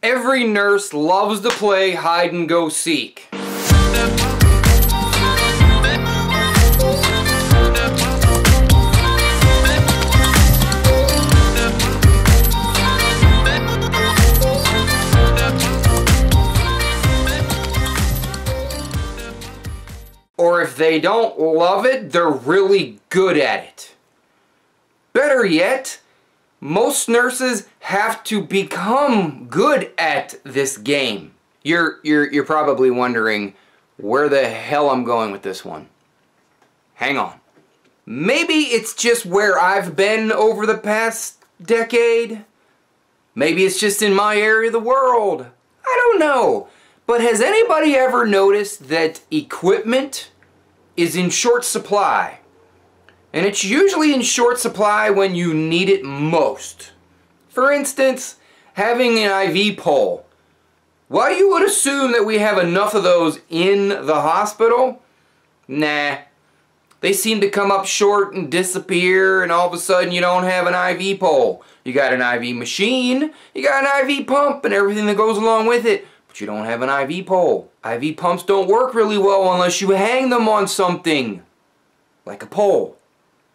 Every nurse loves to play hide and go seek. Or if they don't love it, they're really good at it. Better yet, most nurses have to become good at this game. You're probably wondering where the hell I'm going with this one. Hang on. Maybe it's just where I've been over the past decade. Maybe it's just in my area of the world. I don't know. But has anybody ever noticed that equipment is in short supply? And it's usually in short supply when you need it most. For instance, having an IV pole. While you would assume that we have enough of those in the hospital, nah. They seem to come up short and disappear, and all of a sudden you don't have an IV pole. You got an IV machine, you got an IV pump, and everything that goes along with it. You don't have an IV pole. IV pumps don't work really well unless you hang them on something, like a pole.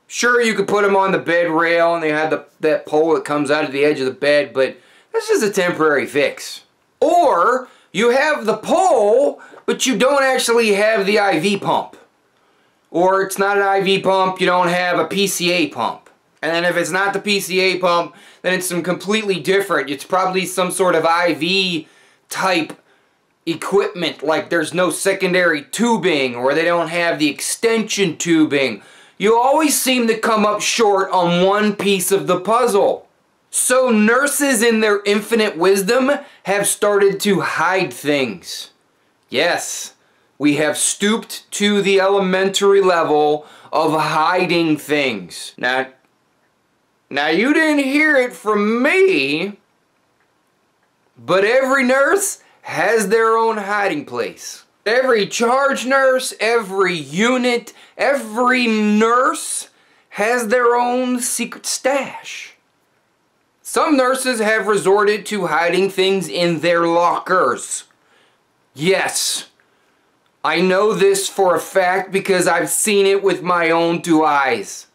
Sure, you could put them on the bed rail and they have that pole that comes out of the edge of the bed, but that's just a temporary fix. Or you have the pole, but you don't actually have the IV pump. Or it's not an IV pump, you don't have a PCA pump. And then if it's not the PCA pump, then it's some completely different. It's probably some sort of IV type equipment, like there's no secondary tubing, or they don't have the extension tubing. You always seem to come up short on one piece of the puzzle. So nurses in their infinite wisdom have started to hide things. Yes, we have stooped to the elementary level of hiding things. Now you didn't hear it from me, but every nurse has their own hiding place. Every charge nurse, every unit, every nurse has their own secret stash. Some nurses have resorted to hiding things in their lockers. Yes, I know this for a fact because I've seen it with my own two eyes.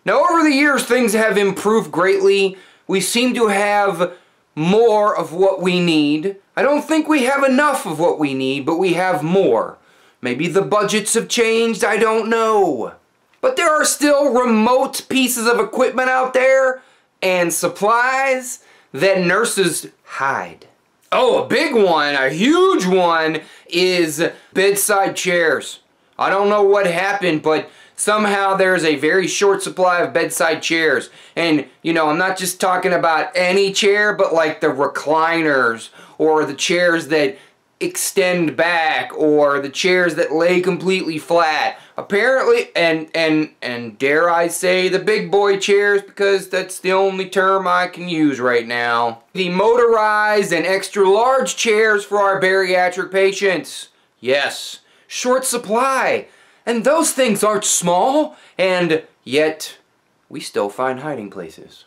Now, over the years, things have improved greatly. We seem to have more of what we need. I don't think we have enough of what we need, but we have more. Maybe the budgets have changed, I don't know. But there are still remote pieces of equipment out there and supplies that nurses hide. Oh, a big one, a huge one, is bedside chairs. I don't know what happened, but somehow there's a very short supply of bedside chairs. And, you know, I'm not just talking about any chair, but like the recliners, or the chairs that extend back, or the chairs that lay completely flat. Apparently, and dare I say the big boy chairs, because that's the only term I can use right now. The motorized and extra large chairs for our bariatric patients. Yes, short supply. And those things aren't small, and yet we still find hiding places.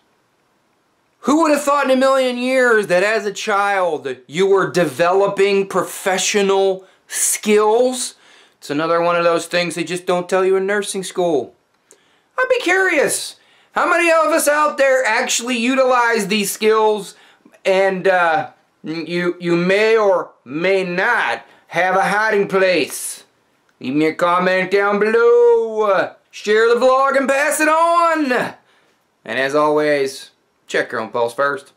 Who would have thought in a million years that as a child you were developing professional skills? It's another one of those things they just don't tell you in nursing school. I'd be curious, how many of us out there actually utilize these skills, and you may or may not have a hiding place? Leave me a comment down below. Share the vlog and pass it on. And as always, check your own pulse first.